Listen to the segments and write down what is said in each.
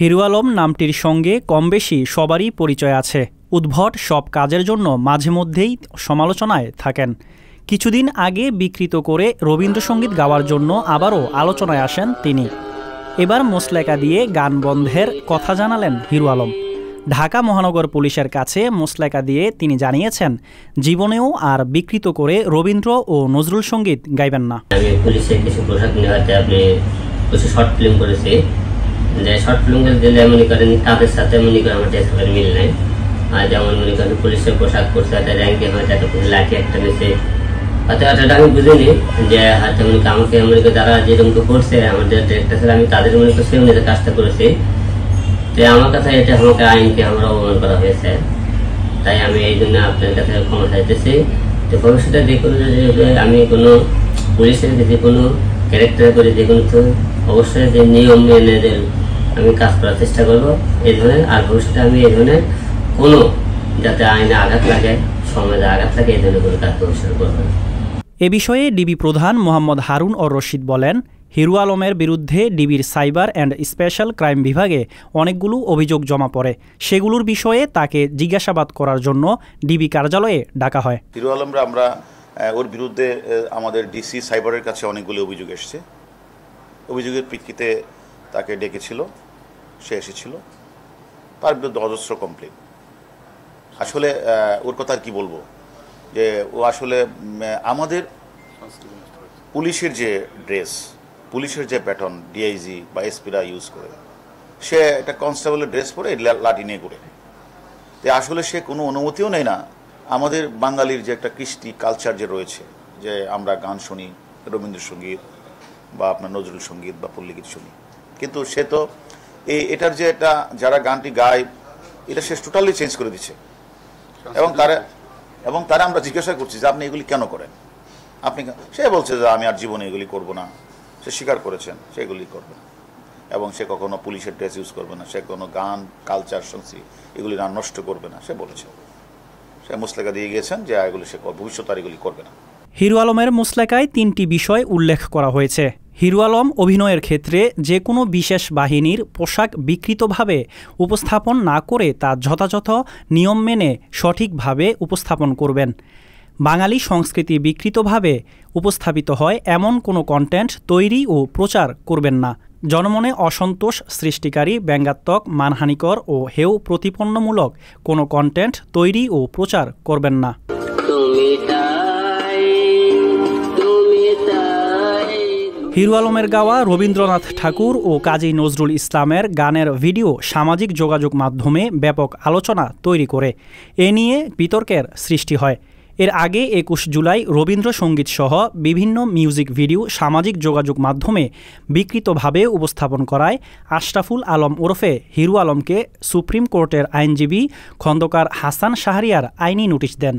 হিরু আলম নামটির সঙ্গে কমবেশি সবারই পরিচয় আছে। উদ্ভট সব কাজের জন্য মাঝে মধ্যেই সমালোচনায় থাকেন। কিছুদিন আগে বিকৃত করে রবীন্দ্রসঙ্গীত গাওয়ার জন্য আবারও আলোচনায় আসেন তিনি। এবার মোসলেকা দিয়ে গান বন্ধের কথা জানালেন হিরু আলম। ঢাকা মহানগর পুলিশের কাছে মোসলেকা দিয়ে তিনি জানিয়েছেন, জীবনেও আর বিকৃত করে রবীন্দ্র ও নজরুল সঙ্গীত গাইবেন না। আমি পুলিশের কিছু পোশাক নেওয়াতে আপনি কিছু শর্ট ফিল্ম করেছি, যে শর্ট ফিল্মগুলো দিলে মনে করেন তাদের সাথে মনে করেন আমার ড্রেসের মিল নেই। আর যেমন মনে করেন পুলিশের পোশাক করছে, একটা র্যাঙ্কে হয়তো একটা লাঠি একটা নিচে হয়তো একটা আমি বুঝিনি যে হয়তো মনে আমাকে মনে করি যারা যেরকম করছে আমাদের ডিরেক্টর স্যার, আমি তাদের মনে করছি উনি কাজটা করেছি। তো আমার কাছে এটা আমাকে আইনকে আমরা অবমান করা হয়েছে, তাই আমি এই জন্য আপনার কাছে ক্ষমা চাইতেছি। তো ভবিষ্যতে দেখুন যে আমি কোনো পুলিশের যে কোনো ক্যারেক্টার করে যে কোনো অবশ্যই যে নিয়ম মেনে আমি কাজ করার চেষ্টা করব এই ধরনের। আর ভবিষ্যতে আমি এই ধরনের কোনো যাতে আইনে আঘাত লাগে, সমাজে আঘাত লাগে, এই ধরনের কোনো কাজ ভবিষ্যতে করব না। এ বিষয়ে ডিবি প্রধান মোহাম্মদ হারুন ও রশিদ বলেন, হিরু আলমের বিরুদ্ধে ডিবির সাইবার অ্যান্ড স্পেশাল ক্রাইম বিভাগে অনেকগুলো অভিযোগ জমা পড়ে। সেগুলোর বিষয়ে তাকে জিজ্ঞাসাবাদ করার জন্য ডিবি কার্যালয়ে ডাকা হয়। হিরু আলমরা আমরা ওর বিরুদ্ধে আমাদের ডিসি সাইবারের কাছে অনেকগুলো অভিযোগ এসেছে। অভিযোগের প্রেক্ষিতে তাকে ডেকেছিল, সে এসেছিল, তার বিরুদ্ধে অজস্র কমপ্লেন। আসলে ওর কথা আর কি বলবো, যে ও আসলে আমাদের পুলিশের যে ড্রেস, পুলিশের যে প্যাটার্ন ডিআইজি বা এসপিরা ইউজ করে, সে একটা কনস্টেবলের ড্রেস পরে লাঠি নিয়ে ঘুরে। তো আসলে সে কোনো অনুমতিও নেয় না আমাদের বাঙালির যে একটা কৃষ্টি কালচার যে রয়েছে, যে আমরা গান শুনি রবীন্দ্রসঙ্গীত বা আপনার নজরুল সঙ্গীত বা পল্লীগীত শুনি, কিন্তু সে তো এটার যে একটা যারা গানটি গায় এটা সে টোটালি চেঞ্জ করে দিচ্ছে। এবং তারা আমরা জিজ্ঞাসা করছি যে আপনি এগুলি কেন করেন, আপনি সে বলছে যে আমি আর জীবনে এগুলি করব না। সে স্বীকার করেছেন সে এগুলি করবে না, এবং সে কখনো পুলিশের ড্রেস ইউজ করবে না, সে কোনো গান কালচার সংস্কৃতি এগুলি না নষ্ট করবে না। সে বলেছে, সে মুসলেকা দিয়ে গিয়েছেন যে এগুলি সে ভবিষ্যৎ আর এগুলি করবে না। হিরু আলমের মুসলেকায় 3টি বিষয় উল্লেখ করা হয়েছে। হিরু আলম অভিনয়ের ক্ষেত্রে যে কোনো বিশেষ বাহিনীর পোশাক বিকৃতভাবে উপস্থাপন না করে তা যথাযথ নিয়ম মেনে সঠিকভাবে উপস্থাপন করবেন। বাঙালি সংস্কৃতি বিকৃতভাবে উপস্থাপিত হয় এমন কোনো কন্টেন্ট তৈরি ও প্রচার করবেন না। জনমনে অসন্তোষ সৃষ্টিকারী, ব্যঙ্গাত্মক, মানহানিকর ও হেয় প্রতিপন্নমূলক কোনো কন্টেন্ট তৈরি ও প্রচার করবেন না। হিরু আলমের গাওয়া রবীন্দ্রনাথ ঠাকুর ও কাজী নজরুল ইসলামের গানের ভিডিও সামাজিক যোগাযোগ মাধ্যমে ব্যাপক আলোচনা তৈরি করে এ নিয়ে বিতর্কের সৃষ্টি হয়। এর আগে 21 জুলাই রবীন্দ্রসঙ্গীত সহ বিভিন্ন মিউজিক ভিডিও সামাজিক যোগাযোগ মাধ্যমে বিকৃতভাবে উপস্থাপন করায় আশরাফুল আলম ওরফে হিরু আলমকে সুপ্রিম কোর্টের আইনজীবী খন্দকার হাসান শাহরিয়ার আইনি নোটিশ দেন।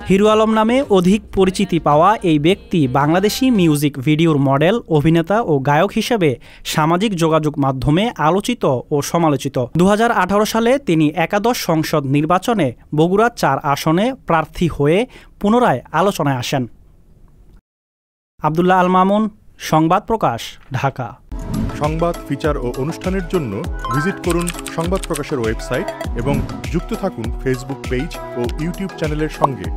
হিরু আলম নামে অধিক পরিচিতি পাওয়া এই ব্যক্তি বাংলাদেশি মিউজিক ভিডিওর মডেল, অভিনেতা ও গায়ক হিসেবে সামাজিক যোগাযোগ মাধ্যমে আলোচিত ও সমালোচিত। 2018 সালে তিনি একাদশ সংসদ নির্বাচনে বগুড়া 4 আসনে প্রার্থী হয়ে পুনরায় আলোচনায় আসেন। আব্দুল্লাহ আল মামুন, সংবাদ প্রকাশ, ঢাকা। সংবাদ, ফিচার ও অনুষ্ঠানের জন্য ভিজিট করুন সংবাদ প্রকাশের ওয়েবসাইট এবং যুক্ত থাকুন ফেসবুক পেজ ও ইউটিউব চ্যানেলের সঙ্গে।